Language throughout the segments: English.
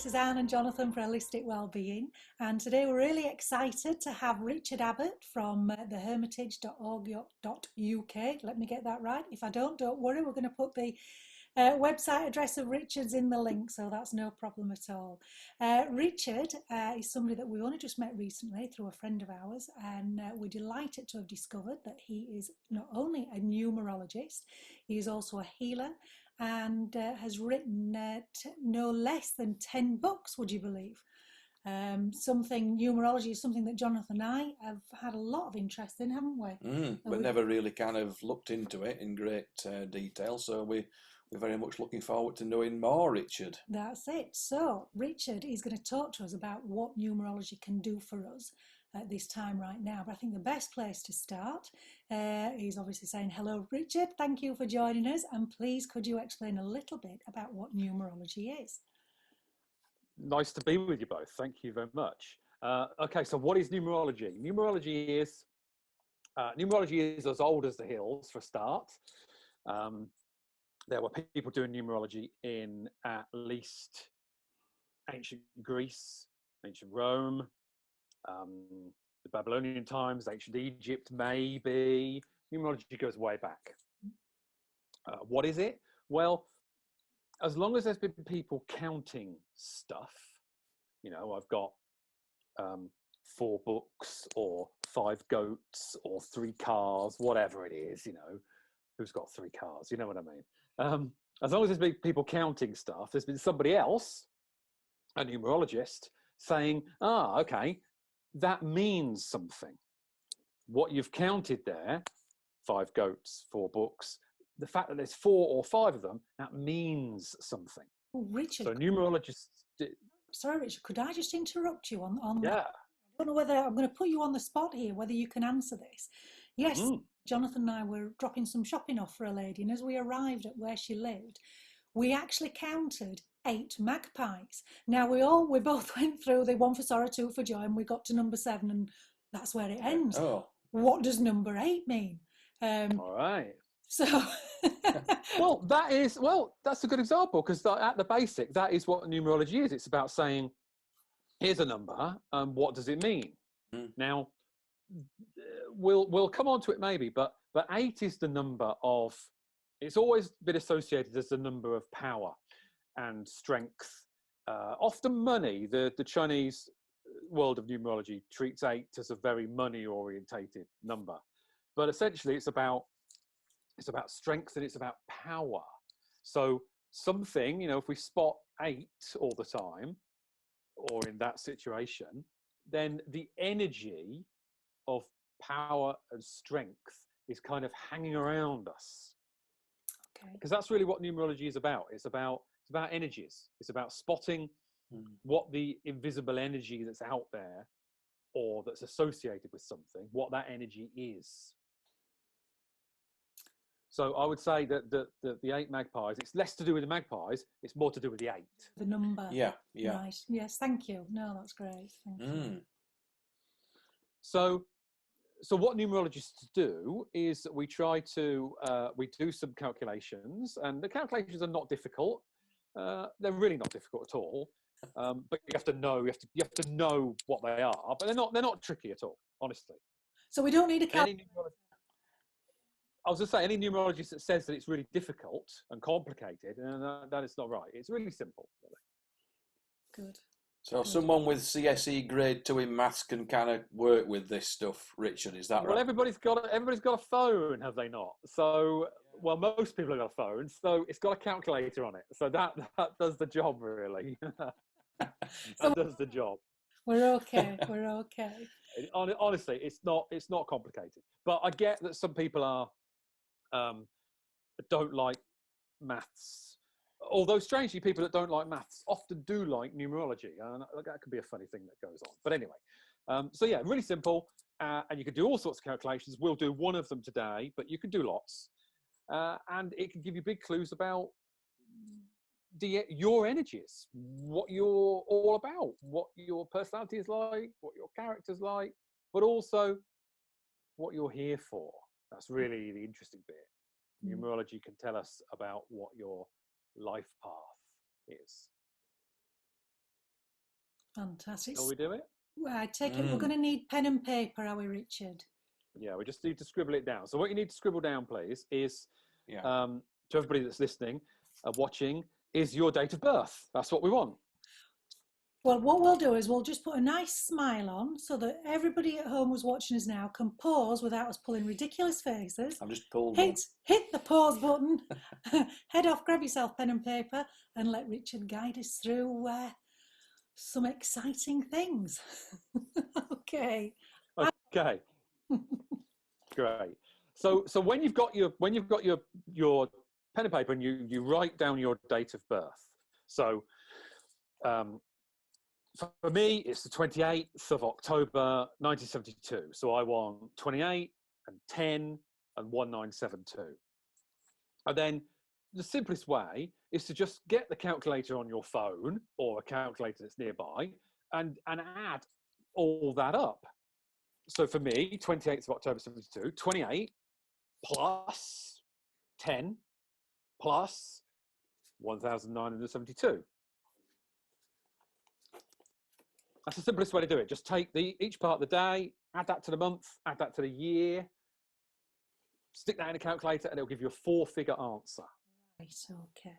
this is Anne and Jonathan for Holistic Wellbeing, and today we're really excited to have Richard Abbot from thehermitage.org.uk. Let me get that right. If I don't worry, we're going to put the website address of Richard's in the link, so that's no problem at all. Richard is somebody that we only just met recently through a friend of ours, and we're delighted to have discovered that he is not only a numerologist, he is also a healer, and has written no less than 10 books, would you believe? Numerology is something that Jonathan and I have had a lot of interest in, haven't we? But never really kind of looked into it in great detail, so we're very much looking forward to knowing more, Richard. That's it. So Richard is going to talk to us about what numerology can do for us at this time right now. But I think the best place to start is obviously saying hello, Richard. Thank you for joining us, and please could you explain a little bit about what numerology is? Nice to be with you both. Thank you very much. Okay, so what is numerology? Numerology is as old as the hills, for a start. There were people doing numerology in at least ancient Greece, ancient Rome, the Babylonian times, ancient Egypt, maybe. Numerology goes way back. What is it? Well, as long as there's been people counting stuff, you know, I've got 4 books or 5 goats or 3 cars, whatever it is, you know, who's got 3 cars? You know what I mean? As long as there's been people counting stuff, there's been somebody else, a numerologist, saying, okay, that means something. What you've counted there, 5 goats, 4 books, the fact that there's 4 or 5 of them, that means something. Oh, Richard. So numerologists... Sorry, Richard, could I just interrupt you on yeah. that? I don't know whether I'm going to put you on the spot here, whether you can answer this. Yes, Jonathan and I were dropping some shopping off for a lady, and as we arrived at where she lived, we actually counted 8 magpies. Now we both went through the 1 for sorrow, 2 for joy, and we got to number 7, and that's where it ends. Oh. What does number 8 mean? All right. So, that's a good example, because at the basic, that is what numerology is. It's about saying, here's a number, and what does it mean? Now, we'll come on to it maybe, but 8 is the number of. It's always been associated as the number of power and strength, often money. The Chinese world of numerology treats 8 as a very money-orientated number, but essentially it's about strength and it's about power. So something, you know, if we spot 8 all the time, or in that situation, then the energy of power and strength is kind of hanging around us. okay. Because that's really what numerology is about. It's about energies. It's about spotting what the invisible energy that's out there or that's associated with something, what that energy is. So I would say that the 8 magpies, it's less to do with the magpies, it's more to do with the 8. The number. Yeah. Right. Yes, thank you. No, that's great. Thank you. So what numerologists do is we try to, we do some calculations, and the calculations are not difficult. They're really not difficult at all. But you have to know what they are, but they're not tricky at all, honestly. So we don't need a calculator. I was going to say, any numerologist that says that it's really difficult and complicated, that is not right. It's really simple. Really. Good. So someone with CSE grade 2 in maths can kind of work with this stuff, Richard, is that right? Well, everybody's got a phone, have they not? So, well, most people have got a phone, so it's got a calculator on it. So that does the job, really. That does the job. We're okay. We're okay. Honestly, it's not complicated. But I get that some people don't like maths. Although strangely, people that don't like maths often do like numerology, and that could be a funny thing that goes on. But anyway, so yeah, really simple, and you can do all sorts of calculations. We'll do one of them today, but you can do lots, and it can give you big clues about your energies, what you're all about, what your personality is like, what your character's like, but also what you're here for. That's really the interesting bit. Numerology can tell us about what your life path is. Fantastic. Shall we do it? Well, I take it we're going to need pen and paper, are we, Richard? Yeah, we just need to scribble it down. So what you need to scribble down, please, is to everybody that's listening, watching, is your date of birth. That's what we want. Well, what we'll do is we'll just put a nice smile on so that everybody at home who's watching us now can pause without us pulling ridiculous faces. I've just pulled hit the pause button, head off, grab yourself pen and paper, and let Richard guide us through some exciting things. Okay. Okay. Great. So when you've got your pen and paper and you write down your date of birth. So for me, it's the 28th of October, 1972. So I want 28 and 10 and 1972. And then the simplest way is to just get the calculator on your phone or a calculator that's nearby and add all that up. So for me, 28th of October, 72, 28 plus 10 plus 1972. That's the simplest way to do it. Just take each part of the day, add that to the month, add that to the year, stick that in a calculator, and it'll give you a 4-figure answer. Right, okay.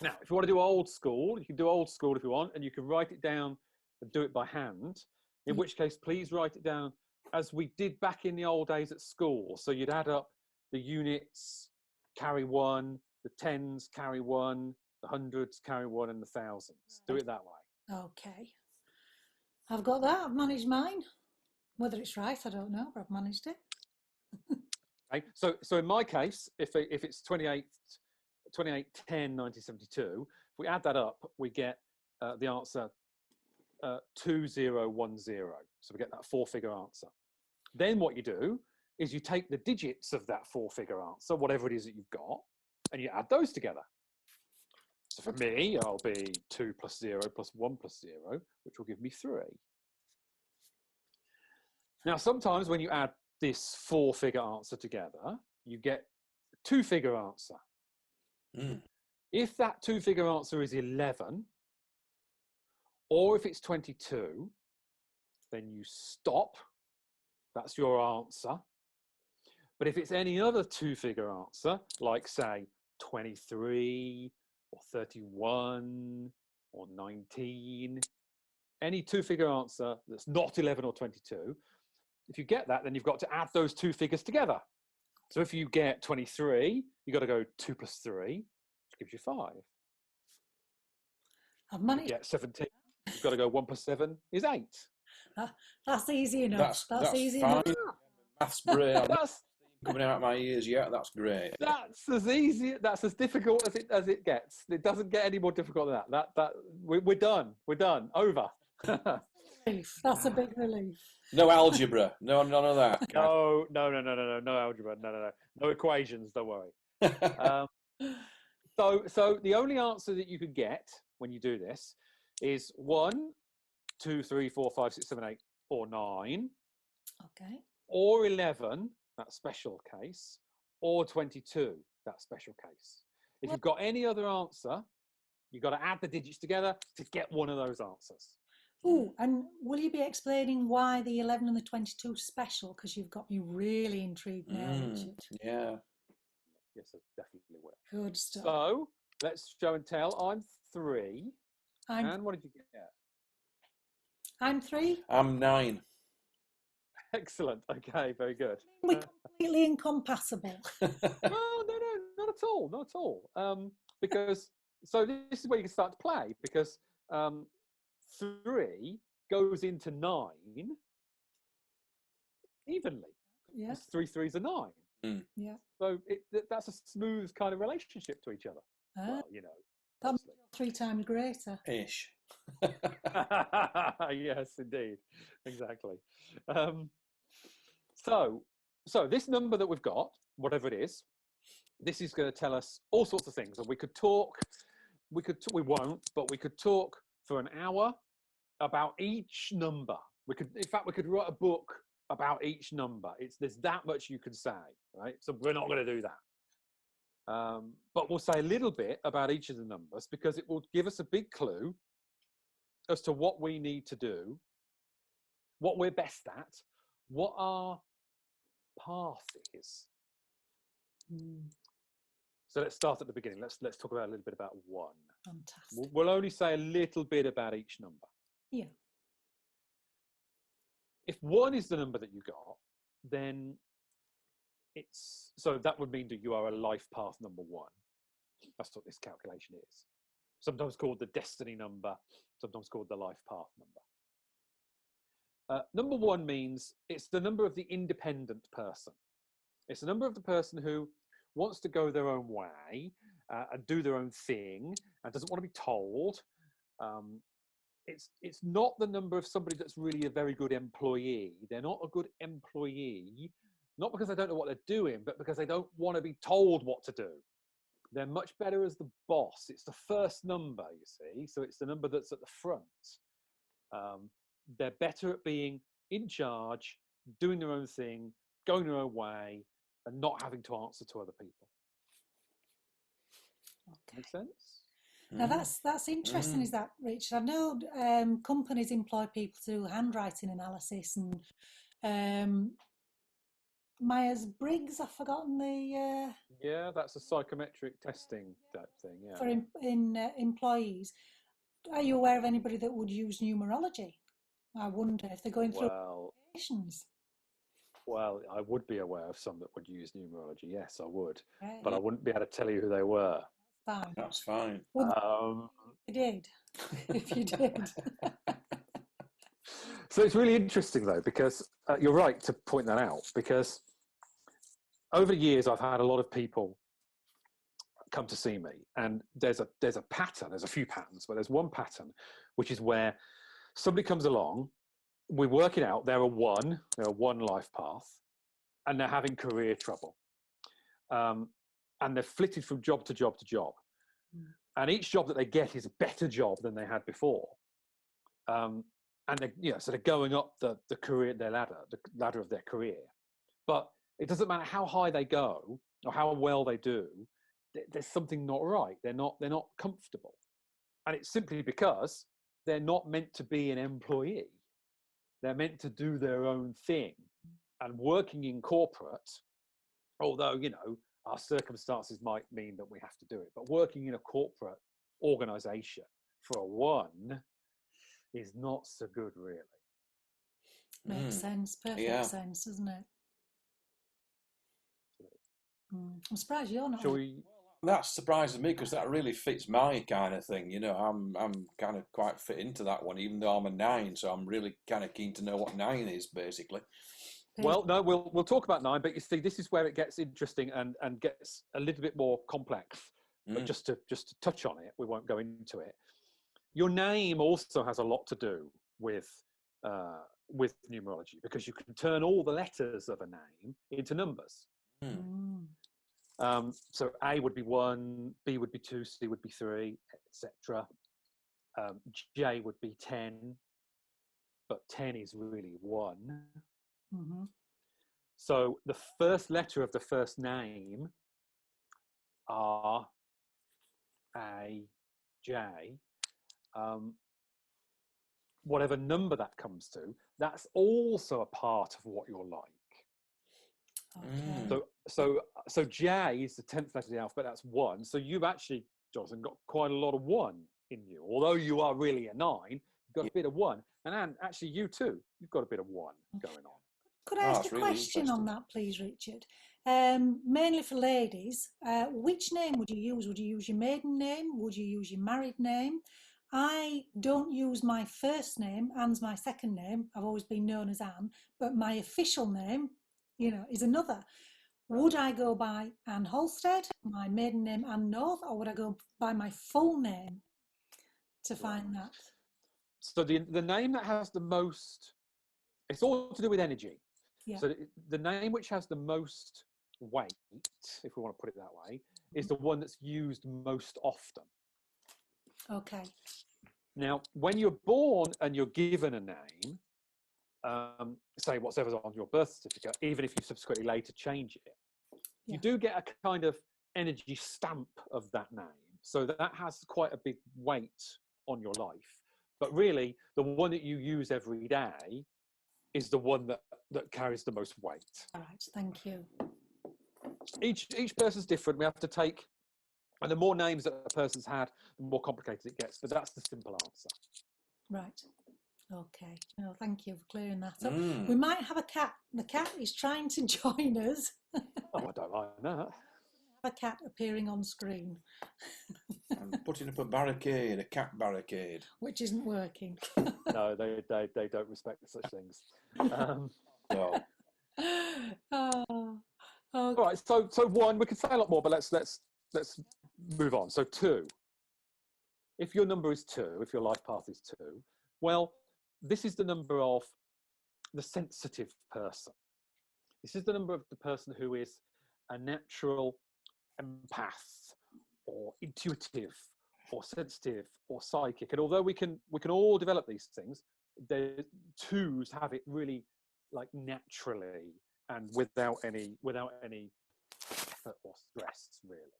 Now, if you want to do old school, you can do old school if you want, and you can write it down and do it by hand, in which case, please write it down as we did back in the old days at school. So you'd add up the units, carry 1, the tens, carry 1, the hundreds, carry 1, and the thousands. Do it that way. Okay. I've got that. I've managed mine. Whether it's right, I don't know, but I've managed it. Okay. So in my case, if it's 28, 10, 1972, if we add that up, we get the answer 2010. So we get that 4-figure answer. Then what you do is you take the digits of that 4-figure answer, whatever it is that you've got, and you add those together. So for me, I'll be 2 plus 0 plus 1 plus 0, which will give me 3. Now, sometimes when you add this 4-figure answer together, you get a 2-figure answer. If that 2-figure answer is 11, or if it's 22, then you stop. That's your answer. But if it's any other 2-figure answer, like say 23 or 31 or 19, any 2-figure answer that's not 11 or 22, if you get that, then you've got to add those 2 figures together. So if you get 23, you've got to go 2 plus 3, which gives you 5. I've managed. You get 17, you've got to go 1 plus 7 is 8. That's easy enough. That's easy fine. enough. Maths brain coming out of my ears. Yeah, that's great. That's as easy. That's as difficult as it gets. It doesn't get any more difficult than that. We're done. We're done. Over. That's a big relief. No algebra. No, none of that. No algebra. No equations. Don't worry. So the only answer that you could get when you do this is 1, 2, 3, 4, 5, 6, 7, 8, or 9. Okay. Or 11, that special case, or 22, that special case. If you've got any other answer, you've got to add the digits together to get one of those answers. Oh, and will you be explaining why the 11 and the 22 special? Because you've got me really intrigued now, Richard. Yeah. Yes, I definitely will. Good stuff. So let's show and tell. I'm 3. And what did you get? I'm 3. I'm 9. Excellent. Okay, very good. We're completely incompatible. No, not at all. Not at all. Because so this is where you can start to play, because 3 goes into 9 evenly. Yeah. 3 threes are 9. Yeah. So that's a smooth kind of relationship to each other. Well, you know. That makes you 3 times greater. Ish. Yes, indeed. Exactly. So this number that we've got, whatever it is, this is going to tell us all sorts of things. And we won't, but we could talk for an hour about each number. We could write a book about each number. There's that much you can say, right? So we're not going to do that. But we'll say a little bit about each of the numbers, because it will give us a big clue as to what we need to do, what we're best at, what our path is. So let's start at the beginning. Let's talk about a little bit about 1. Fantastic. We'll only say a little bit about each number. Yeah. If 1 is the number that you got, then so that would mean that you are a life path number 1. That's what this calculation is. Sometimes called the destiny number, sometimes called the life path number. Number 1 means it's the number of the independent person. It's the number of the person who wants to go their own way and do their own thing and doesn't want to be told. It's not the number of somebody that's really a very good employee. They're not a good employee, not because they don't know what they're doing, but because they don't want to be told what to do. They're much better as the boss. It's the first number, you see, so it's the number that's at the front. They're better at being in charge, doing their own thing, going their own way, and not having to answer to other people. Okay. Make sense? Now that's interesting, is that, Richard? I know companies employ people to do handwriting analysis and Myers-Briggs. I've forgotten the. Yeah, that's a psychometric testing type thing. Yeah. For employees, are you aware of anybody that would use numerology? I wonder if they're going through applications. Well, I would be aware of some that would use numerology. Yes, I would, Right. but I wouldn't be able to tell you who they were. Fine. That's fine. If you did, if you did. So it's really interesting though, because you're right to point that out, because over the years I've had a lot of people come to see me, and there's a pattern. There's a few patterns, but there's one pattern, which is where somebody comes along, we work it out. They're a 1 life path, and they're having career trouble, and they're flitted from job to job to job, and each job that they get is a better job than they had before, and so they're going up the career, the ladder of their career, but it doesn't matter how high they go or how well they do. There's something not right. They're not comfortable, and it's simply because they're not meant to be an employee. They're meant to do their own thing. And working in corporate, although our circumstances might mean that we have to do it, but working in a corporate organization for a 1 is not so good, really. Makes sense. Perfect sense, doesn't it? I'm surprised you're not. That surprises me, because that really fits my kind of thing. I'm kind of quite fit into that one, even though I'm a 9. So I'm really kind of keen to know what 9 is, basically. Well, no, we'll talk about 9, but you see, this is where it gets interesting and gets a little bit more complex. But just to touch on it, we won't go into it. Your name also has a lot to do with numerology, because you can turn all the letters of a name into numbers. So A would be 1, B would be 2, C would be 3, etc. J would be 10, but 10 is really 1. So the first letter of the first name, R, A, J, whatever number that comes to, that's also a part of what you're like. Okay. So J is the 10th letter of the alphabet. That's 1. So you've actually, Jonathan, got quite a lot of 1 in you. Although you are really a 9, you've got a bit of 1. And Anne, actually, you too, you've got a bit of 1 going on. Could I ask a question on that, please, Richard? Mainly for ladies, which name would you use? Would you use your maiden name? Would you use your married name? I don't use my first name. Anne's my second name. I've always been known as Anne, but my official name, is another. Would I go by Anne Halstead, my maiden name Anne North, or would I go by my full name to find that? So the name that has the most, it's all to do with energy. Yeah. So the name which has the most weight, if we want to put it that way, is the one that's used most often. Okay. Now, when you're born and you're given a name, say whatever's on your birth certificate, even if you subsequently later change it, you do get a kind of energy stamp of that name. So that has quite a big weight on your life. But really, the one that you use every day is the one that carries the most weight. All right, thank you. Each person's different. We have to take, and the more names that a person's had, the more complicated it gets. But that's the simple answer. Right. Okay. No, thank you for clearing that up. We might have a cat. The cat is trying to join us. Oh, I don't like that. A cat appearing on screen. I'm putting up a barricade, a cat barricade. Which isn't working. No, they don't respect such things. No. Oh, okay. All right, so one, we could say a lot more, but let's move on. So 2. If your number is 2, if your life path is 2, well, this is the number of the sensitive person. This is the number of the person who is a natural empath or intuitive or sensitive or psychic. And although we can all develop these things, the 2s have it really like naturally and without any effort or stress, really.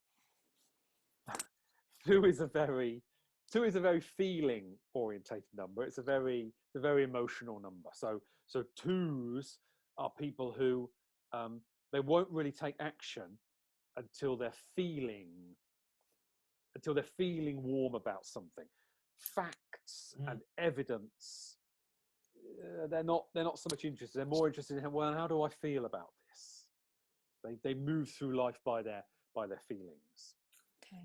2 is a very feeling orientated number. It's a very emotional number. So 2s are people who they won't really take action until they're feeling warm about something. Facts and evidence, they're not so much interested. They're more interested in, well, how do I feel about this? They move through life by their feelings. Okay.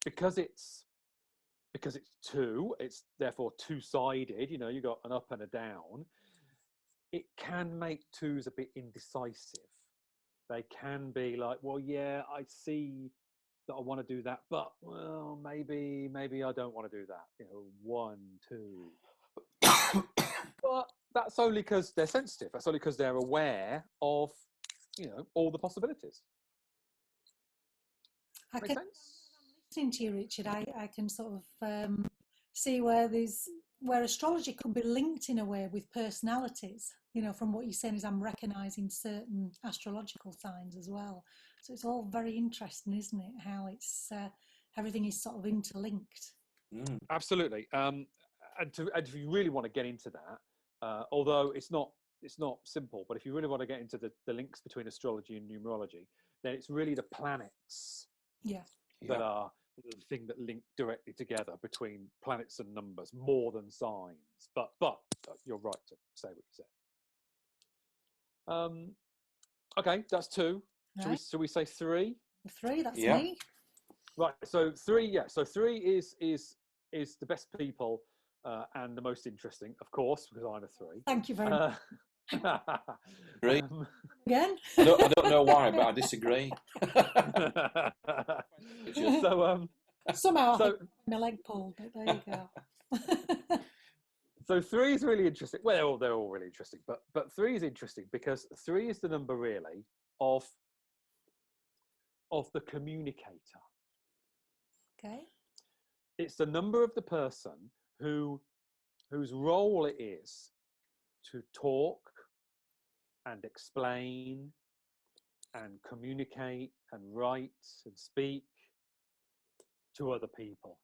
Because it's 2, it's therefore two-sided. You know, you got an up and a down. It can make 2s a bit indecisive. They can be like, well, yeah, I see that I want to do that, but well, maybe I don't want to do that. You know, 1, 2. But that's only because they're sensitive. That's only because they're aware of, you know, all the possibilities. Make sense? Listening to you, Richard, I can sort of see where astrology could be linked in a way with personalities. You know, from what you're saying is I'm recognising certain astrological signs as well. So it's all very interesting, isn't it? How it's everything is sort of interlinked. Absolutely. And if you really want to get into that, although it's not simple, but if you really want to get into the links between astrology and numerology, then it's really the planets that are the thing that link directly together between planets and numbers more than signs. But you're right to say what you said. Okay, that's 2. Right. Should we say 3? 3, that's me. Right. So 3, So 3 is the best people and the most interesting, of course, because I'm a 3. Thank you very much. Great. Again? I don't know why, but I disagree. Somehow I think my leg pulled, but there you go. So 3 is really interesting. Well, they're all really interesting, but 3 is interesting because 3 is the number really of the communicator. Okay. It's the number of the person whose role it is to talk and explain and communicate and write and speak to other people.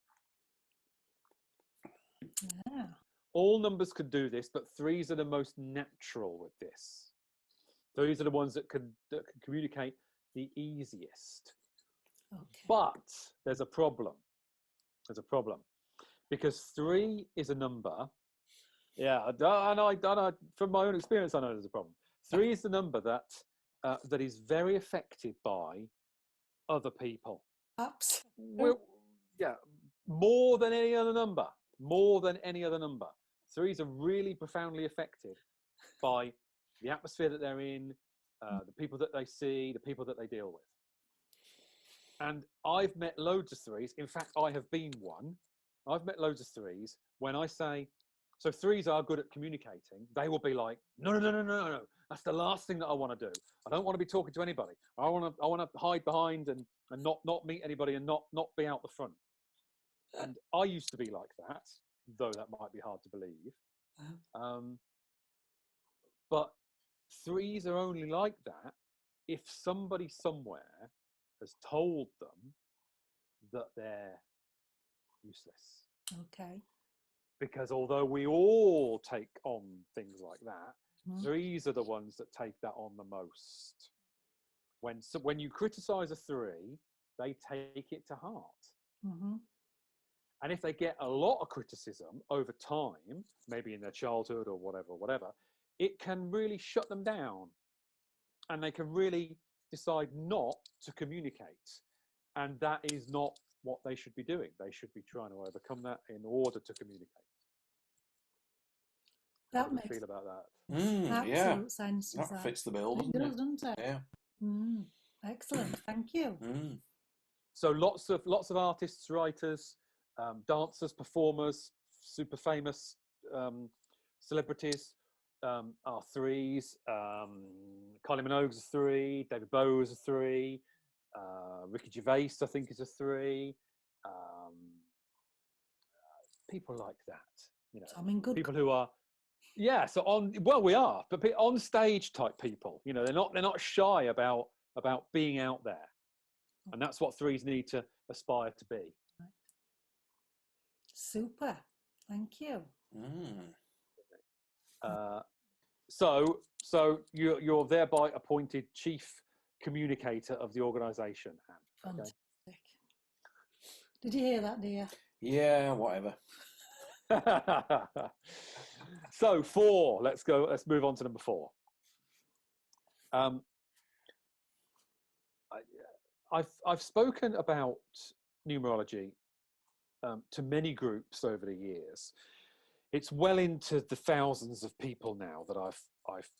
Yeah. All numbers could do this, but 3s are the most natural with this. These are the ones that can communicate the easiest. Okay. But there's a problem. Because 3 is a number. Yeah, I know, from my own experience, I know there's a problem. 3 is the number that is very affected by other people. Absolutely. More than any other number. 3s are really profoundly affected by the atmosphere that they're in, the people that they see, the people that they deal with. And I've met loads of 3s. In fact, I have been one. I've met loads of 3s. When I say, so 3s are good at communicating, they will be like, no. That's the last thing that I want to do. I don't want to be talking to anybody. I want to hide behind and not meet anybody and not be out the front. And I used to be like that, though that might be hard to believe. But 3s are only like that if somebody somewhere has told them that they're useless, Okay. Because although we all take on things like that, Mhm. threes are the ones that take that on the most. When you criticize a three, they take it to heart. Mm-hmm. And if they get a lot of criticism over time, maybe in their childhood or whatever, it can really shut them down. And they can really decide not to communicate. And that is not what they should be doing. They should be trying to overcome that in order to communicate. How That do we makes feel about that? Yeah, absolute sense. Does that that? fits the bill, It doesn't does, it? doesn't it? Yeah. Mm. Excellent. Thank you. Mm. So lots of artists, writers, dancers, performers, super famous celebrities are threes. Kylie Minogue's a three. David Bowie's a three. Ricky Gervais, I think, is a three. People like that, you know, So I'm in good. people who are, yeah. So we are, but on stage type people, you know, they're not shy about being out there, and that's what threes need to aspire to be. Super. Thank you. Mm. So you're thereby appointed chief communicator of the organisation, Anne. Okay? Fantastic. Did you hear that, dear? Yeah, whatever. So 4. Let's go. Let's move on to number 4. I've spoken about numerology to many groups over the years. It's well into the thousands of people now that I've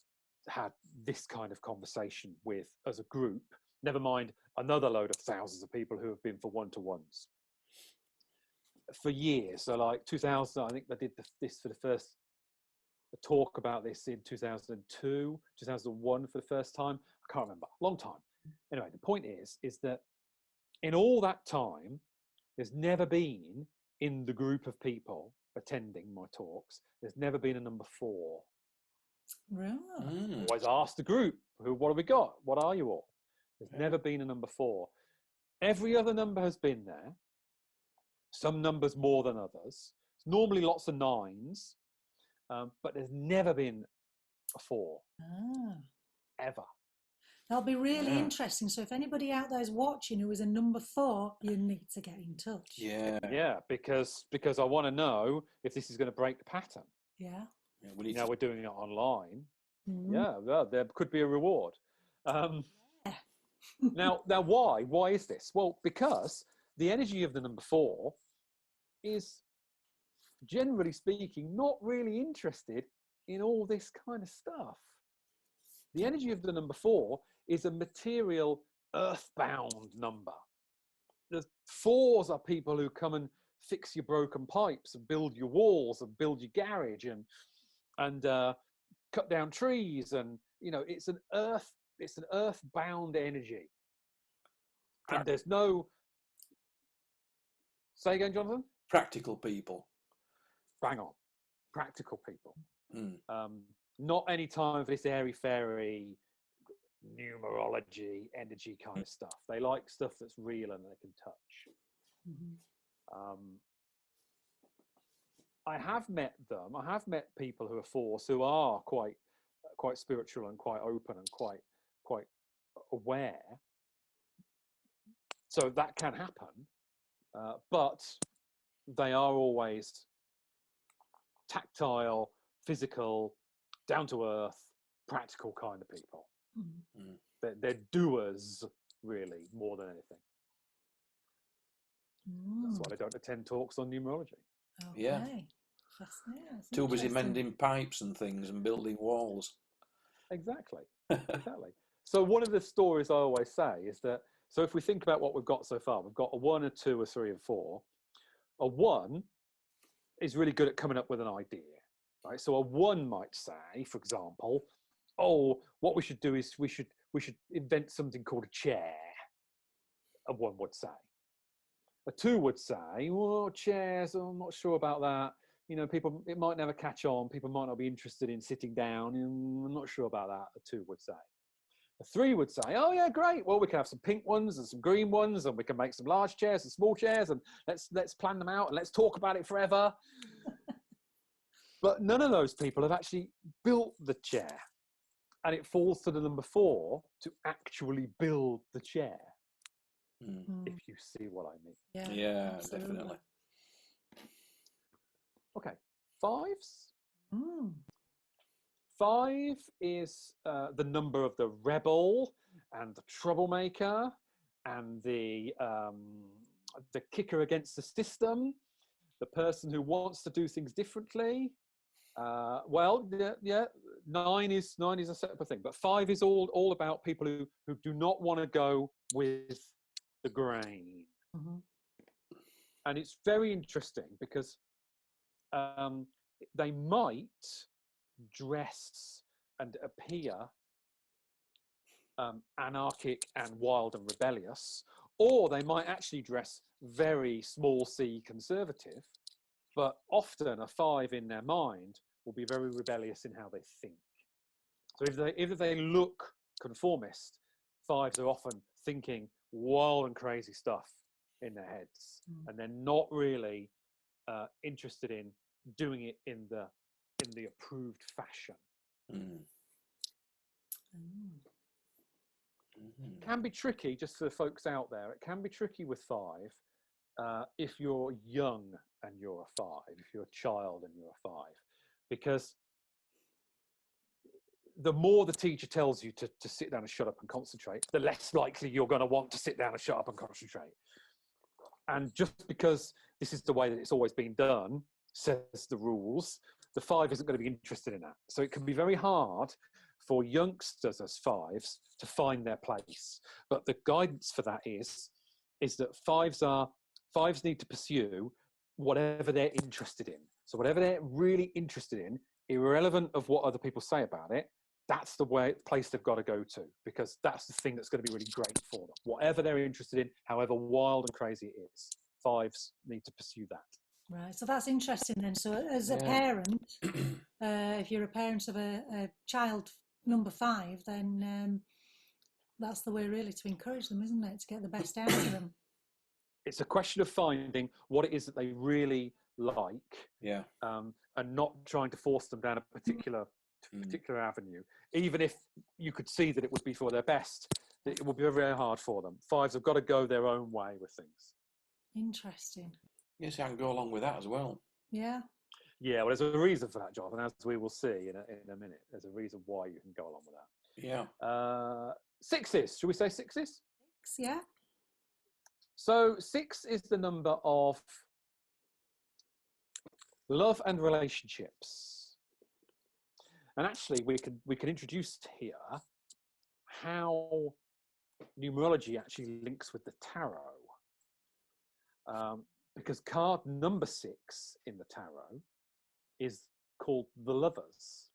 had this kind of conversation with as a group. Never mind another load of thousands of people who have been for one-to-ones for years. So like 2000, I think I did this for the first talk about this in 2002, 2001 for the first time. I can't remember. Long time. Anyway, the point is that in all that time, there's never been in the group of people attending my talks, there's never been a number 4. Right. Always ask the group, what have we got? What are you all? There's never been a number 4. Every other number has been there. Some numbers more than others. It's normally lots of 9s, but there's never been a 4 ever. That'll be really interesting. So if anybody out there is watching who is a number 4, you need to get in touch. Yeah, because I want to know if this is going to break the pattern. Yeah. We're doing it online. Yeah, there could be a reward. Now why? Why is this? Well, because the energy of the number 4 is, generally speaking, not really interested in all this kind of stuff. The energy of the number 4 is a material, earthbound number. The 4s are people who come and fix your broken pipes and build your walls and build your garage and cut down trees, and you know, it's an earthbound energy. And there's no. Say again, Jonathan. Practical people. Bang on. Practical people. Not any time for this airy-fairy numerology energy kind of stuff. They like stuff that's real and they can touch. I have met them. I have met people who are 4s who are quite spiritual and quite open and quite aware. So that can happen, but they are always tactile, physical, down to earth, practical kind of people. They're doers, really, more than anything. That's why they don't attend talks on numerology. Okay. Yeah. Fascinating. Too busy mending pipes and things and building walls. Exactly. So one of the stories I always say is that, so if we think about what we've got so far, we've got a 1, a 2, a 3, and 4. A 1 is really good at coming up with an idea, right? So a 1 might say, for example, oh, what we should do is we should invent something called a chair. A 1 would say. A 2 would say, well, chairs, I'm not sure about that. You know, people, it might never catch on. People might not be interested in sitting down. I'm not sure about that, a 2 would say. A 3 would say, oh yeah, great. Well, we can have some pink ones and some green ones, and we can make some large chairs and small chairs, and let's plan them out and let's talk about it forever. But none of those people have actually built the chair. And it falls to the number 4 to actually build the chair. If you see what I mean. Yeah, absolutely. definitely. Okay, 5s. 5 is the number of the rebel and the troublemaker and the kicker against the system, the person who wants to do things differently. Well, yeah, 9 is a separate thing, but 5 is all about people who do not want to go with the grain. And it's very interesting because they might dress and appear anarchic and wild and rebellious, or they might actually dress very small c conservative, but often a 5 in their mind will be very rebellious in how they think. So if they look conformist, 5s are often thinking wild and crazy stuff in their heads, and they're not really interested in doing it in the approved fashion. It can be tricky, just for the folks out there, it can be tricky with 5 if you're young and you're a 5, if you're a child and you're a 5, because the more the teacher tells you to sit down and shut up and concentrate, the less likely you're going to want to sit down and shut up and concentrate. And just because this is the way that it's always been done, says the rules, the 5 isn't going to be interested in that. So it can be very hard for youngsters as 5s to find their place. But the guidance for that is that 5s need to pursue whatever they're interested in. So whatever they're really interested in, irrelevant of what other people say about it, that's the place they've got to go to, because that's the thing that's going to be really great for them. Whatever they're interested in, however wild and crazy it is, 5s need to pursue that. Right, so that's interesting then. So as a parent, if you're a parent of a child number 5, then that's the way really to encourage them, isn't it? To get the best out of them. It's a question of finding what it is that they really like, and not trying to force them down a particular avenue, even if you could see that it would be for their best. It would be very, very hard for them. 5s have got to go their own way with things. Interesting. Yes, I can go along with that as well. Yeah. Yeah, well, there's a reason for that, Jonathan, as we will see in a minute. There's a reason why you can go along with that. Yeah. 6s. Should we say 6s? 6, yeah. So 6 is the number of love and relationships. And actually, we can introduce here how numerology actually links with the tarot. Because card number 6 in the tarot is called the Lovers.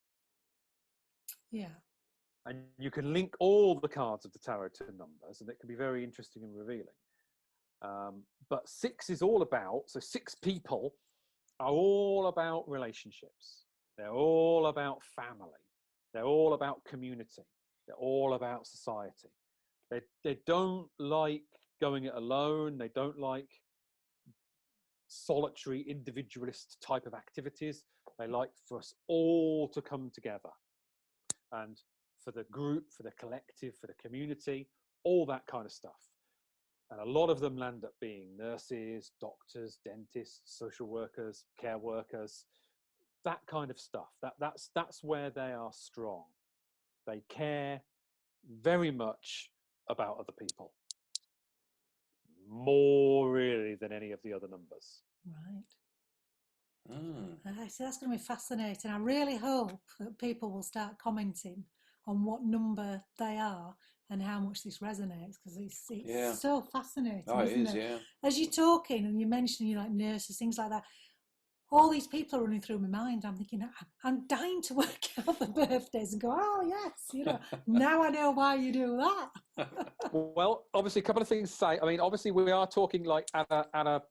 Yeah. And you can link all the cards of the tarot to numbers, and it can be very interesting and revealing. But 6 is all about, so 6 people are all about relationships. They're all about family. They're all about community. They're all about society. They don't like going it alone. They don't like solitary individualist type of activities. They like for us all to come together, and for the group, for the collective, for the community, all that kind of stuff. And a lot of them land up being nurses, doctors, dentists, social workers, care workers, that kind of stuff. That's where they are strong. They care very much about other people, more really than any of the other numbers. Right. So that's going to be fascinating. I really hope that people will start commenting on what number they are and how much this resonates, because it's so fascinating. Oh, it isn't is, it? yeah. As you're talking and you mention, you like nurses, things like that, all these people are running through my mind. I'm thinking, I'm dying to work out the birthdays and go, oh yes, now I know why you do that. Well, obviously, a couple of things to say. I mean, obviously, we are talking like at a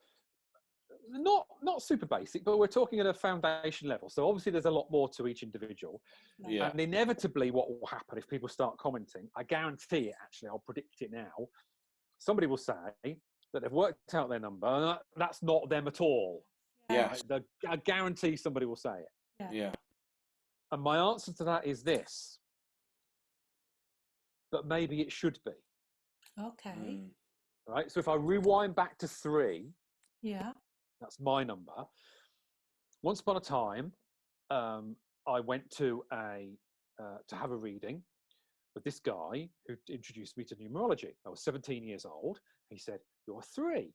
not super basic, but we're talking at a foundation level. So obviously there's a lot more to each individual. Yeah. And inevitably what will happen if people start commenting, I guarantee it, actually, I'll predict it now. Somebody will say that they've worked out their number, and that's not them at all. Yeah. Right? I guarantee somebody will say it. Yeah. And my answer to that is this: that maybe it should be. Okay. Right. So if I rewind back to 3, Yeah. that's my number. Once upon a time, I went to have a reading with this guy who introduced me to numerology. I was 17 years old. He said, "You're 3.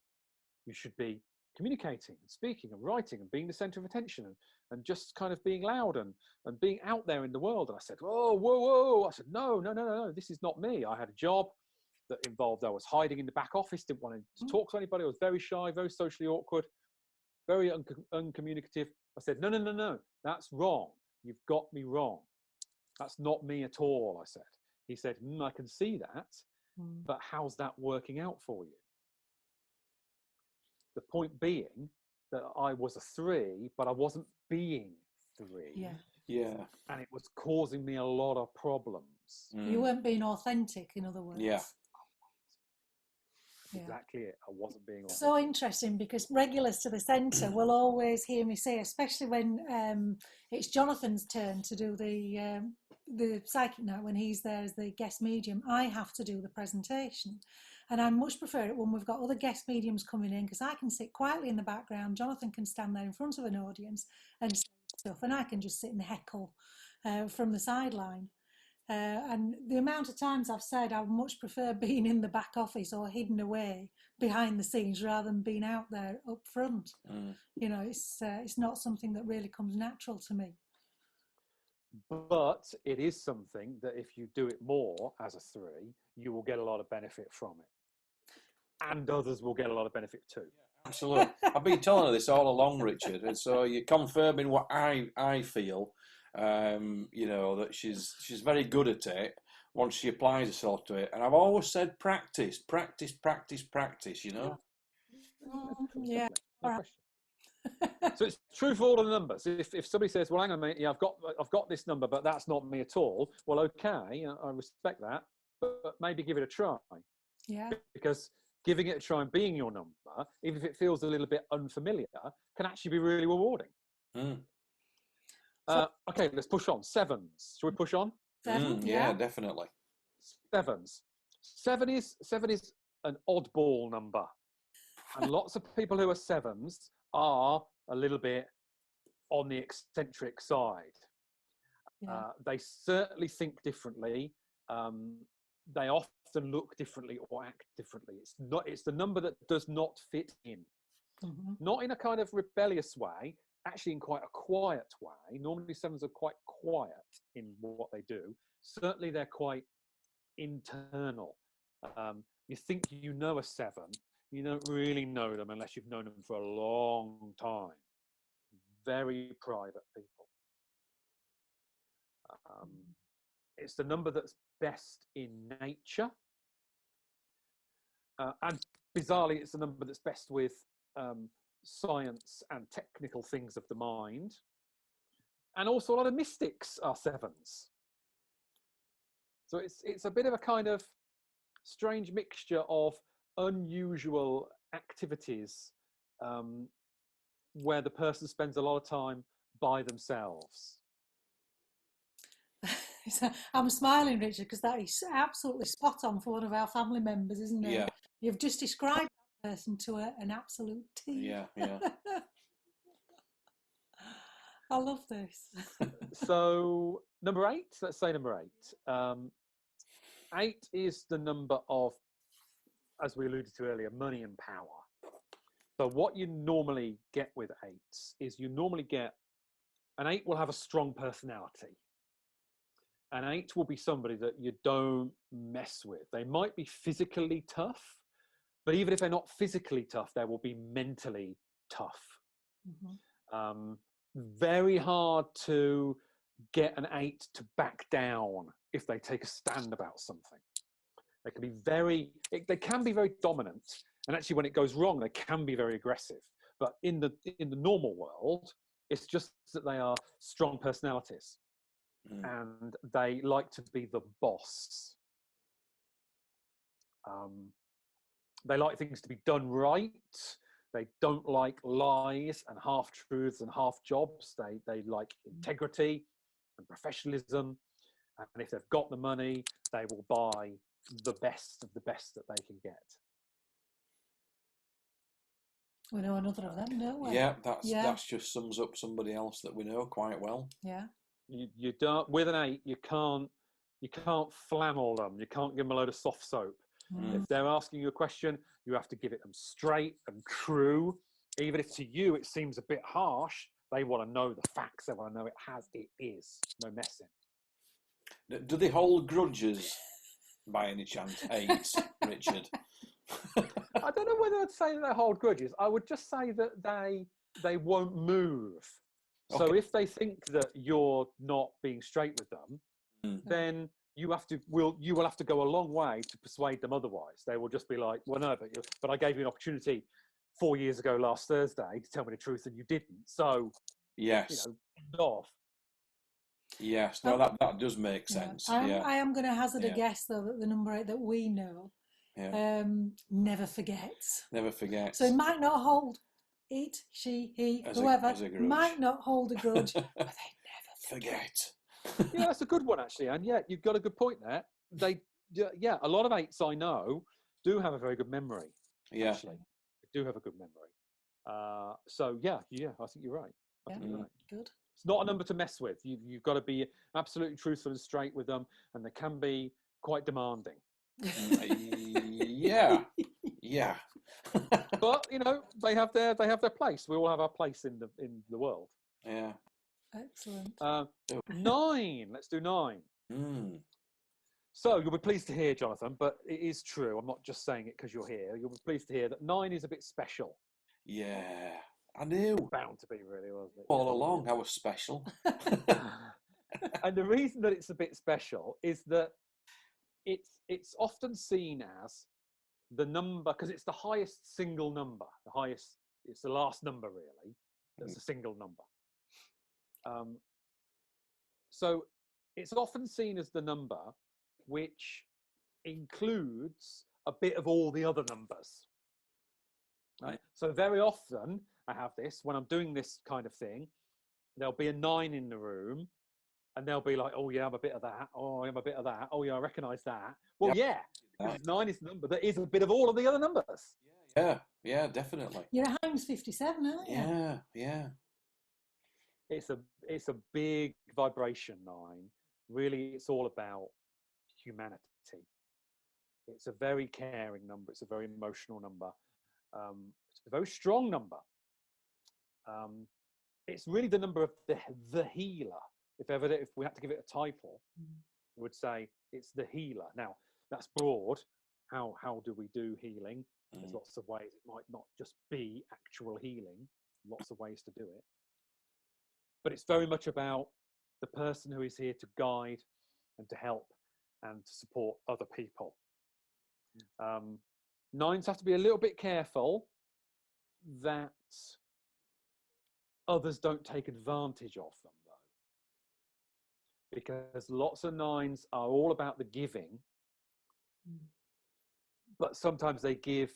You should be communicating and speaking and writing and being the center of attention and just kind of being loud and being out there in the world." And I said, "Oh, whoa." I said, no, this is not me. I had a job that involved, I was hiding in the back office, didn't want to talk to anybody. I was very shy, very socially awkward, very uncommunicative. I said, no, that's wrong. You've got me wrong. That's not me at all, I said. He said, I can see that, but how's that working out for you? The point being that I was a 3, but I wasn't being 3. Yeah. And it was causing me a lot of problems. You weren't being authentic, in other words. Yeah. Exactly it. I wasn't being authentic. So interesting, because regulars to the centre will always hear me say, especially when it's Jonathan's turn to do the psychic night, when he's there as the guest medium, I have to do the presentation. And I much prefer it when we've got other guest mediums coming in, because I can sit quietly in the background. Jonathan can stand there in front of an audience and say stuff, and I can just sit and heckle from the sideline. And the amount of times I've said I much prefer being in the back office or hidden away behind the scenes rather than being out there up front. You know, it's not something that really comes natural to me. But it is something that if you do it more as a 3, you will get a lot of benefit from it. And others will get a lot of benefit too. Absolutely. I've been telling her this all along, Richard. And so you're confirming what I feel. You know, that she's very good at it once she applies herself to it. And I've always said practice, you know? Yeah. No question. So it's true for all of the numbers. If somebody says, well, hang on a minute, yeah, I've got this number, but that's not me at all. Well, okay, I respect that, but maybe give it a try. Yeah. Because giving it a try and being your number, even if it feels a little bit unfamiliar, can actually be really rewarding. Okay, let's push on. 7s. Shall we push on? 7, yeah, definitely. 7s. 7 is an oddball number. And lots of people who are 7s are a little bit on the eccentric side. They certainly think differently. They often look differently or act differently. It's the number that does not fit in. Not in a kind of rebellious way, actually in quite a quiet way. Normally 7s are quite quiet in what they do. Certainly they're quite internal. You think you know a 7, you don't really know them unless you've known them for a long time. Very private people. It's the number that's best in nature. And bizarrely, it's the number that's best with science and technical things of the mind. And also a lot of mystics are 7s. So it's a bit of a kind of strange mixture of unusual activities where the person spends a lot of time by themselves. I'm smiling, Richard, because that is absolutely spot on for one of our family members, isn't it? Yeah. You've just described that person to an absolute T. Yeah. I love this. So number 8, let's say number 8. 8 is the number of, as we alluded to earlier, money and power. So what you normally get with 8s is you normally get, an 8 will have a strong personality. An 8 will be somebody that you don't mess with. They might be physically tough, but even if they're not physically tough, they will be mentally tough. Very hard to get an 8 to back down if they take a stand about something. They can be very dominant. And actually when it goes wrong, they can be very aggressive. But in the normal world, it's just that they are strong personalities, and they like to be the boss. They like things to be done right. They don't like lies and half truths and half jobs. They like integrity and professionalism. And if they've got the money, they will buy the best of the best that they can get. We know another of them, don't we? Yeah, that's just sums up somebody else that we know quite well. Yeah. You don't, with an 8, you can't flannel them. You can't give them a load of soft soap. If they're asking you a question, you have to give it them straight and true. Even if to you it seems a bit harsh, they want to know the facts. They want to know it is. No messing. Do they hold grudges by any chance, 8s, Richard? I don't know whether I'd say that they hold grudges. I would just say that they won't move. Okay. So if they think that you're not being straight with them, then you will have to go a long way to persuade them otherwise. They will just be like, well, no, but I gave you an opportunity 4 years ago last Thursday to tell me the truth and you didn't. So, yes. End off. Yes, no, that does make sense. I am going to hazard a guess, though, that the number 8 that we know never forgets. Never forgets. So it might not hold it, she, he, whoever, might not hold a grudge, but they never forget. Yeah, that's a good one, actually, Anne. Yeah, you've got a good point there. A lot of 8s I know do have a very good memory. Yeah. Actually, they do have a good memory. So, yeah, I think you're right. Good. It's not a number to mess with. You've got to be absolutely truthful and straight with them, and they can be quite demanding. Yeah. But they have their place. We all have our place in the world. Yeah. Excellent. 9. Let's do 9. So you'll be pleased to hear, Jonathan, but it is true. I'm not just saying it because you're here. You'll be pleased to hear that 9 is a bit special. Yeah, I knew. Bound to be, really, wasn't it? All along, I was special. And the reason that it's a bit special is that it's often seen as the number, because it's the highest single number. It's the last number, really. That's a single number. So it's often seen as the number which includes a bit of all the other numbers. Right? So very often I have this, when I'm doing this kind of thing, there'll be a 9 in the room and they'll be like, oh yeah, I'm a bit of that. Oh, I'm a bit of that. Oh yeah, I recognise that. Well, yeah, because 9 is the number that is a bit of all of the other numbers. Yeah, definitely. You're at Hines 57, aren't you? Yeah. It's a big vibration 9. Really, it's all about humanity. It's a very caring number. It's a very emotional number. It's a very strong number. It's really the number of the healer. If we had to give it a title, we would say it's the healer. Now, that's broad. How do we do healing? There's lots of ways. It might not just be actual healing. Lots of ways to do it. But it's very much about the person who is here to guide and to help and to support other people. 9s have to be a little bit careful that others don't take advantage of them, though. Because lots of 9s are all about the giving, but sometimes they give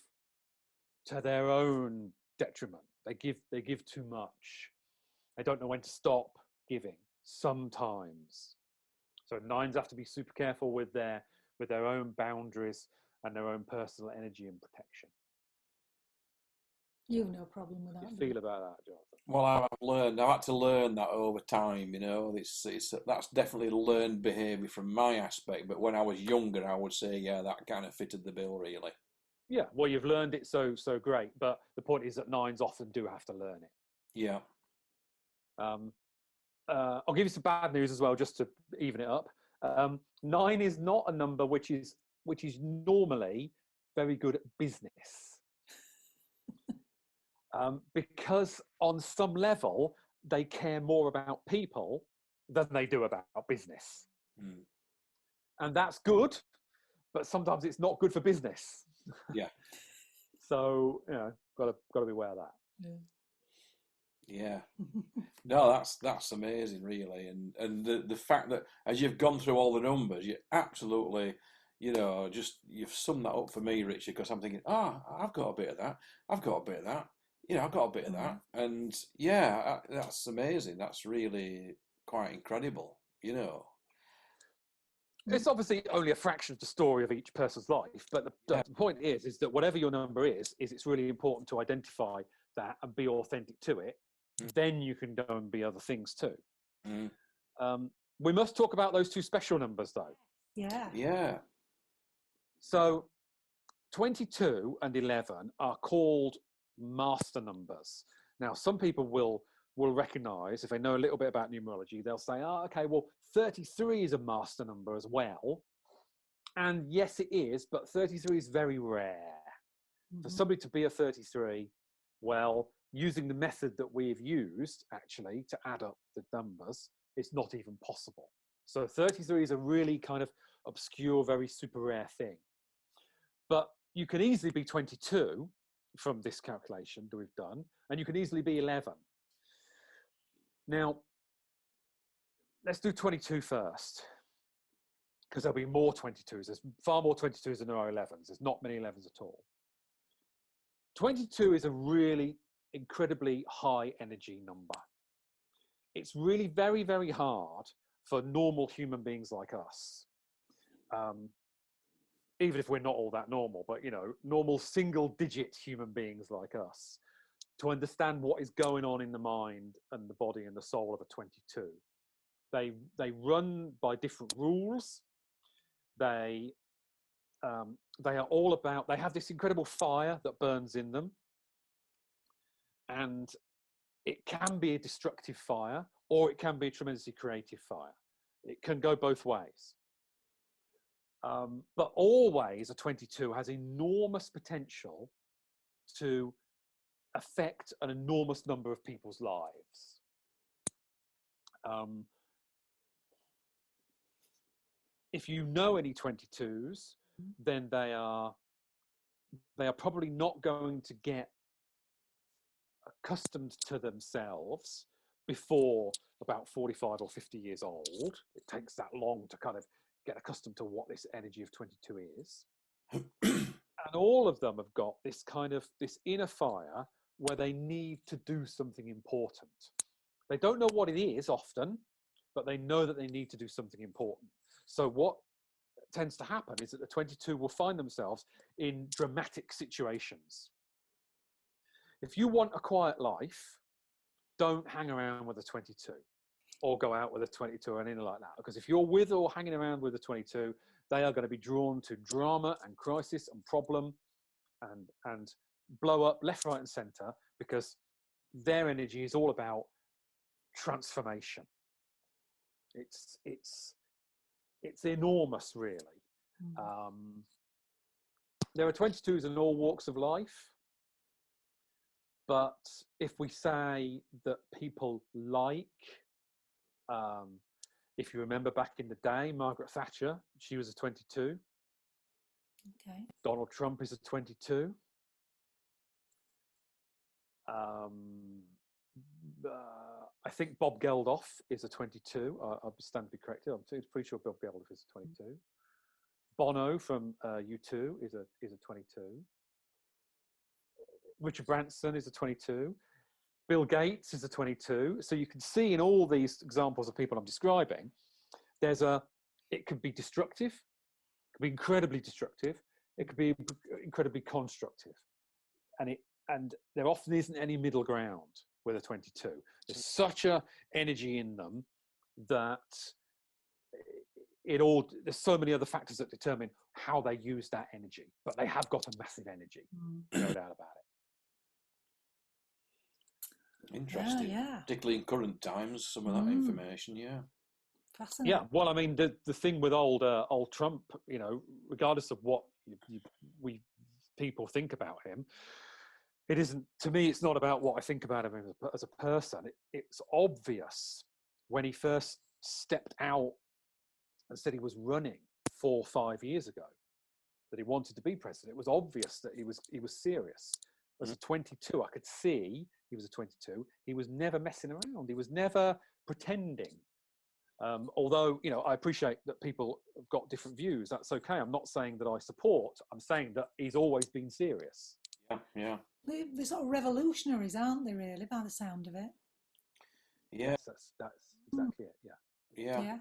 to their own detriment. They give too much. They don't know when to stop giving sometimes. So 9s have to be super careful with their own boundaries and their own personal energy and protection. You've no problem with that. How do you feel about that, Jonathan? Well, I've had to learn that over time, that's definitely learned behaviour from my aspect, but when I was younger, I would say, that kind of fitted the bill, really. Yeah, well, you've learned it so great, but the point is that 9s often do have to learn it. Yeah. I'll give you some bad news as well, just to even it up. 9 is not a number which is normally very good at business. Because on some level, they care more about people than they do about business. And that's good, but sometimes it's not good for business. Yeah. So, got to beware of that. Yeah. No, that's amazing, really, and the fact that as you've gone through all the numbers, you absolutely, just you've summed that up for me, Richard, because I'm thinking, I've got a bit of that, I've got a bit of that, I've got a bit of that, and yeah, that's amazing. That's really quite incredible, It's obviously only a fraction of the story of each person's life, but the point is that whatever your number is it's really important to identify that and be authentic to it. Then you can go and be other things too. We must talk about those two special numbers, though. Yeah. So 22 and 11 are called master numbers. Now, some people will recognize, if they know a little bit about numerology, they'll say, okay, well, 33 is a master number as well. And yes, it is, but 33 is very rare. For somebody to be a 33, well, using the method that we've used, actually, to add up the numbers, it's not even possible. So 33 is a really kind of obscure, very super rare thing. But you can easily be 22 from this calculation that we've done, and you can easily be 11. Now, let's do 22 first, because there'll be more 22s. There's far more 22s than there are 11s. There's not many 11s at all. 22 is a really incredibly high energy number. It's really very, very hard for normal human beings like us, even if we're not all that normal, but normal single-digit human beings like us, to understand what is going on in the mind and the body and the soul of a 22. They run by different rules. They are all about. They have this incredible fire that burns in them, and it can be a destructive fire, or it can be a tremendously creative fire. It can go both ways. But always a 22 has enormous potential to affect an enormous number of people's lives. If you know any 22s, then they are probably not going to get accustomed to themselves before about 45 or 50 years old. It takes that long to kind of get accustomed to what this energy of 22 is. And all of them have got this inner fire where they need to do something important. They don't know what it is often, but they know that they need to do something important. So what tends to happen is that the 22 will find themselves in dramatic situations. If you want a quiet life, don't hang around with a 22 or go out with a 22 or anything like that. Because if you're with or hanging around with a 22, they are going to be drawn to drama and crisis and problem and blow up left, right, and center, because their energy is all about transformation. It's enormous, really. There are 22s in all walks of life. But if we say that people if you remember back in the day, Margaret Thatcher, she was a 22. Okay. Donald Trump is a 22. I think Bob Geldof is a 22. I'll stand to be corrected. I'm pretty sure Bob Geldof is a 22. Bono from U2 is a 22. Richard Branson is a 22. Bill Gates is a 22. So you can see in all these examples of people I'm describing, it could be destructive, it could be incredibly destructive, it could be incredibly constructive. And there often isn't any middle ground with a 22. There's such a energy in them that there's so many other factors that determine how they use that energy, but they have got a massive energy, no doubt about it. Interesting. Yeah. Particularly in current times, some of that information, yeah. Fascinating. Yeah, well, I mean, the thing with old Trump, regardless of what people think about him, it isn't, to me, it's not about what I think about him as a person. It's obvious when he first stepped out and said he was running 4 or 5 years ago that he wanted to be president. It was obvious that he was serious. As a 22, I could see he was a 22. He was never messing around. He was never pretending. Although, you know, I appreciate that people have got different views. That's okay. I'm not saying that I support. I'm saying that he's always been serious. Yeah. They're sort of revolutionaries, aren't they, really, by the sound of it? Yeah. Yes, that's exactly it. Yeah. Yeah.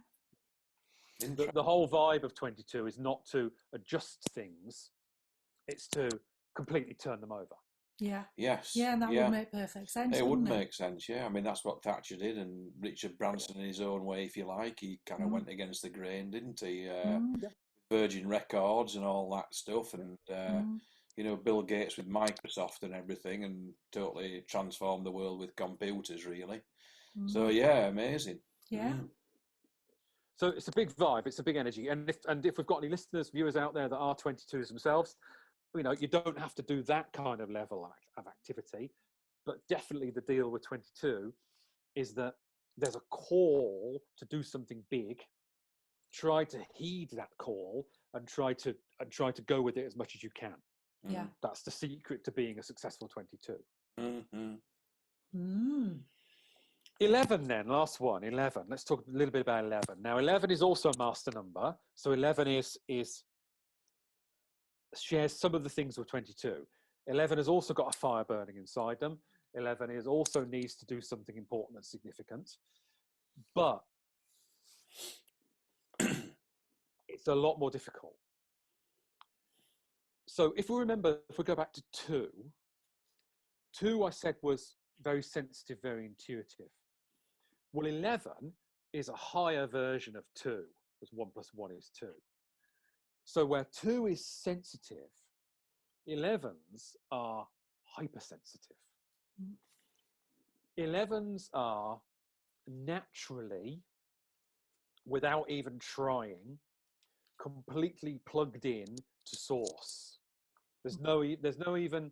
The whole vibe of 22 is not to adjust things, it's to completely turn them over. Yeah. Yes. Yeah, and that would make perfect sense. It would wouldn't make sense, yeah. I mean, that's what Thatcher did, and Richard Branson, in his own way, if you like, he kind of went against the grain, didn't he? Virgin Records and all that stuff, and you know, Bill Gates with Microsoft and everything, and totally transformed the world with computers, really. So yeah, amazing. Yeah. So it's a big vibe, it's a big energy, and if we've got any listeners, viewers out there that are 22s themselves, you know, you don't have to do that kind of level of activity, but definitely the deal with 22 is that there's a call to do something big. Try to heed that call and try to go with it as much as you can. Yeah. That's the secret to being a successful 22. 11 then, last one, 11. Let's talk a little bit about 11. Now, 11 is also a master number. So 11 shares some of the things with 22. 11 has also got a fire burning inside them. 11 also needs to do something important and significant. But it's a lot more difficult. So if we go back to 2 I said was very sensitive, very intuitive. Well, 11 is a higher version of 2, because 1 plus 1 is 2. So where 2 is sensitive, 11s are hypersensitive. 11s are naturally, without even trying, completely plugged in to source. There's no even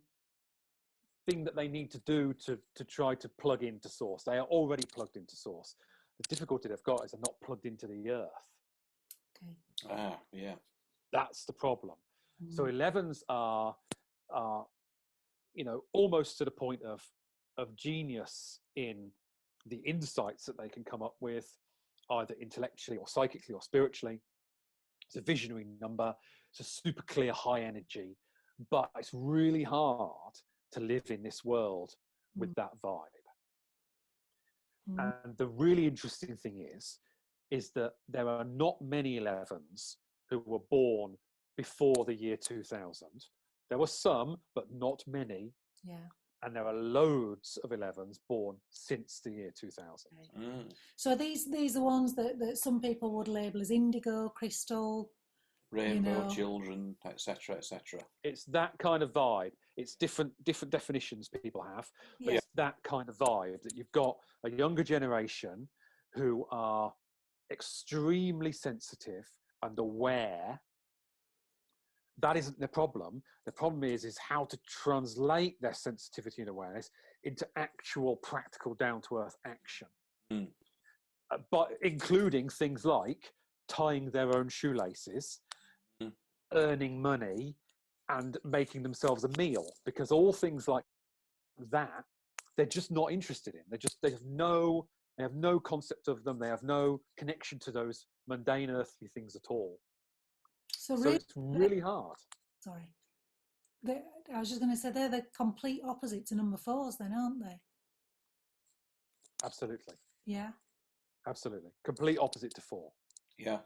thing that they need to do to try to plug into source. They are already plugged into source. The difficulty they've got is they're not plugged into the earth. Okay. Yeah. That's the problem. So 11s are you know, almost to the point of genius in the insights that they can come up with, either intellectually or psychically or spiritually. It's a visionary number. It's a super clear, high energy, but it's really hard to live in this world with that vibe. And the really interesting thing is that there are not many 11s who were born before the year 2000. There were some, but not many. Yeah. And there are loads of 11s born since the year 2000. So these are ones that some people would label as indigo, crystal, rainbow, children, etc., etc. It's that kind of vibe. It's different definitions people have, but it's that kind of vibe that you've got a younger generation who are extremely sensitive and aware. That isn't the problem. The problem is how to translate their sensitivity and awareness into actual practical down-to-earth action. But including things like tying their own shoelaces, earning money, and making themselves a meal, because all things like that, they're just not interested in. They have no concept of them. They have no connection to those mundane earthly things at all. So it's really hard. Sorry. I was just going to say they're the complete opposite to number 4s then, aren't they? Absolutely. Yeah. Absolutely. Complete opposite to 4. Yeah.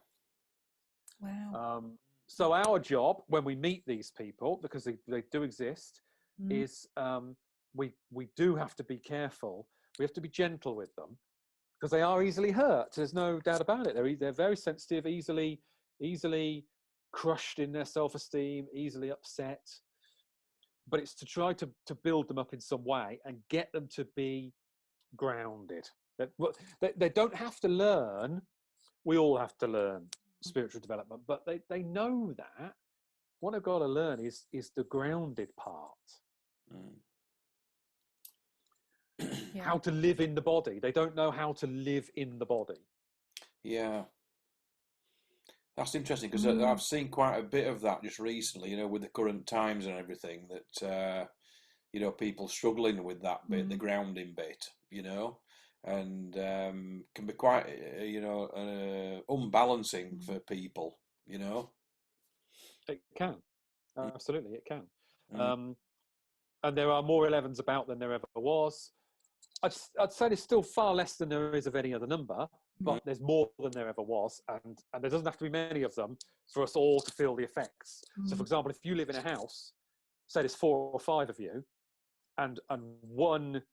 Wow. So our job when we meet these people, because they do exist, is we do have to be careful. We have to be gentle with them, because they are easily hurt. There's no doubt about it. They're very sensitive, easily crushed in their self-esteem, easily upset. But it's to try to build them up in some way and get them to be grounded. They don't have to learn. We all have to learn spiritual development, but they know that. What they've got to learn is the grounded part. How to live in the body. They don't know how to live in the body. Yeah. That's interesting, because I've seen quite a bit of that just recently, you know, with the current times and everything, that, you know, people struggling with that bit, the Mm. grounding bit, you know, and can be quite, you know, unbalancing Mm. for people, you know. It can. Mm, Absolutely, it can. mm, Um, and there are more 11s about than there ever was. I'd say there's still far less than there is of any other number, mm, but there's more than there ever was, and there doesn't have to be many of them for us all to feel the effects. So, for Mm. example, if you live in a house, say there's 4 or 5 of you, and one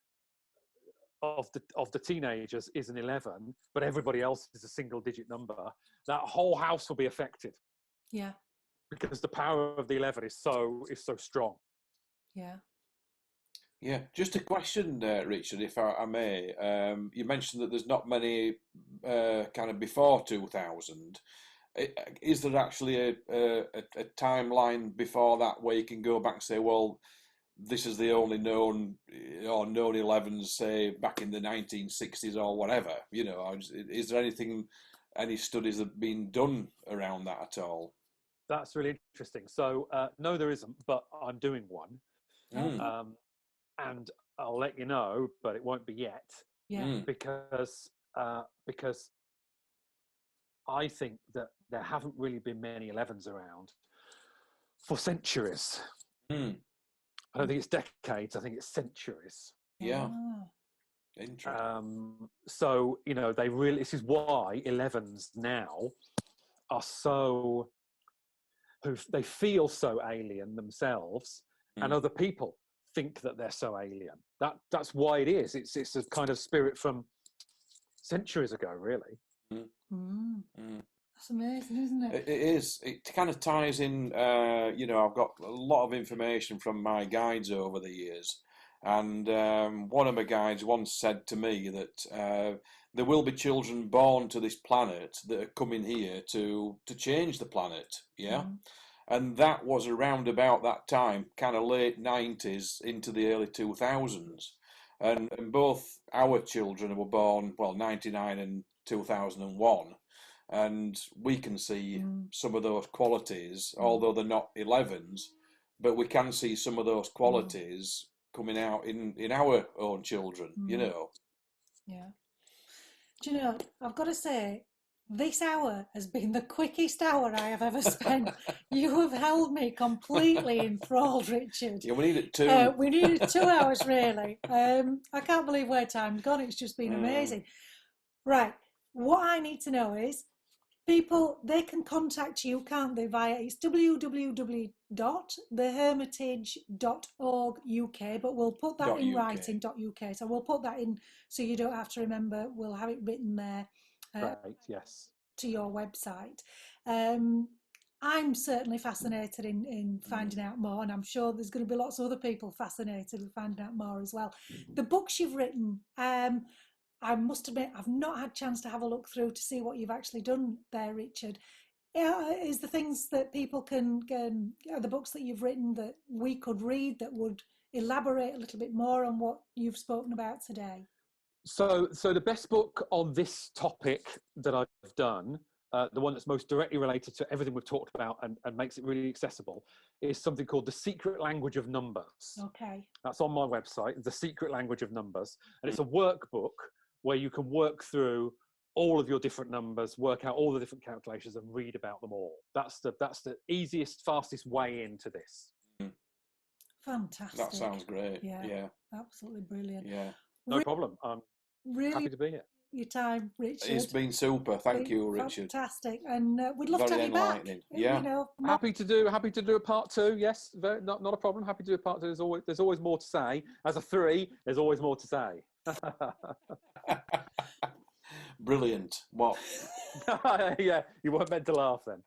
of the teenagers is an 11, but everybody else is a single digit number, that whole house will be affected Yeah. because the power of the 11 is so strong. Yeah. yeah, just a question, Richard, if I may. You mentioned that there's not many kind of before 2000. Is there actually a timeline before that where you can go back and say, well, this is the only known or known 11s, say back in the 1960s or whatever? You know, is there anything, any studies that have been done around that at all? That's really interesting. So, no, there isn't, but I'm doing one. Mm, Okay. Um, and I'll let you know, but it won't be yet Yeah. mm, because I think that there haven't really been many 11s around for centuries. mm. I don't think it's decades. I think it's centuries. Yeah, Ah. interesting. So you know, they really. This is why 11s now are so who they feel so alien themselves, and Mm, other people think that they're so alien. That's why it is. It's a kind of spirit from centuries ago, really. mm, Mm. mm. That's amazing, isn't it? It is. It kind of ties in. You know, I've got a lot of information from my guides over the years, and one of my guides once said to me that there will be children born to this planet that are coming here to change the planet. Yeah, Mm. and that was around about that time, kind of late 90s into the early 2000s, and both our children were born, well, 99 and 2001, and we can see Mm. some of those qualities, Mm. although they're not 11s, but we can see some of those Mm. qualities coming out in our own children, you Mm. know. Yeah. Do you know, I've got to say, this hour has been the quickest hour I have ever spent. You have held me completely enthralled, Richard. Yeah, we need it too. We needed 2 hours, really. I can't believe where time's gone. It's just been Mm, amazing. Right. What I need to know is people, they can contact you, can't they, via it's www.thehermitage.org.uk, but we'll put that in .uk. writing, .uk. So we'll put that in so you don't have to remember. We'll have it written there Great, yes. to your website. I'm certainly fascinated in Mm. finding out more, and I'm sure there's going to be lots of other people fascinated with finding out more as well. The books you've written, I must admit, I've not had a chance to have a look through to see what you've actually done there, Richard. Is the things that people can, the books that you've written that we could read that would elaborate a little bit more on what you've spoken about today? So the best book on this topic that I've done, the one that's most directly related to everything we've talked about and makes it really accessible, is something called The Secret Language of Numbers. Okay. That's on my website, The Secret Language of Numbers. And Mm. it's a workbook where you can work through all of your different numbers, work out all the different calculations and read about them all. That's the easiest, fastest way into this. Mm. Fantastic. That sounds great. Yeah, Yeah, absolutely brilliant. yeah. No problem. I'm Really happy to be here. your time, Richard. It's been super. Thank Been you, Richard. fantastic, and we'd love to Very have you back. enlightening. You Yeah. know, more. Happy to do a part two. Yes, not a problem. Happy to do a part two. There's always more to say. As a 3, there's always more to say. Brilliant. What? Yeah, you weren't meant to laugh then.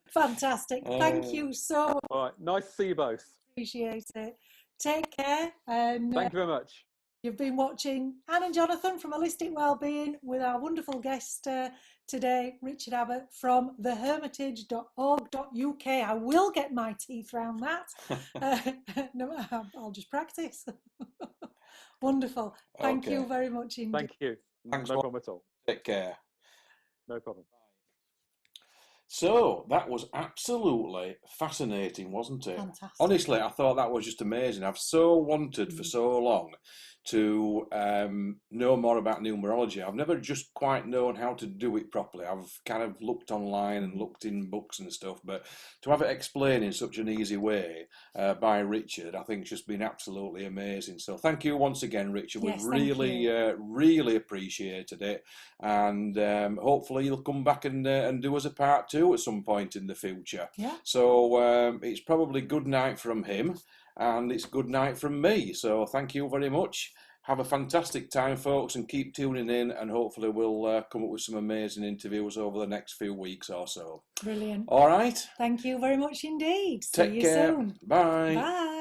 Fantastic. Thank you so much. All right, nice to see you both. Appreciate it. Take care, and Thank you very much. you've been watching Anne and Jonathan from Holistic Wellbeing with our wonderful guest today, Richard Abbot from thehermitage.org.uk. I will get my teeth around that. No, I'll just practice. Wonderful. Thank you Okay. very much indeed. Thank you. Thanks. No problem at all. Take care. No problem. So that was absolutely fascinating, wasn't it? Fantastic. Honestly, I thought that was just amazing. I've so wanted for Mm. so long to know more about numerology. I've never just quite known how to do it properly. I've kind of looked online and looked in books and stuff, but to have it explained in such an easy way by Richard, I think it's just been absolutely amazing. So thank you once again, Richard. Yes, We've thank really, you. really appreciated it, and hopefully you'll come back and do us a part two at some point in the future. Yeah. So it's probably good night from him, and it's good night from me. So thank you very much. Have a fantastic time, folks, and keep tuning in, and hopefully we'll come up with some amazing interviews over the next few weeks or so. Brilliant. All right. Thank you very much indeed. See Take you care. soon. Bye. Bye.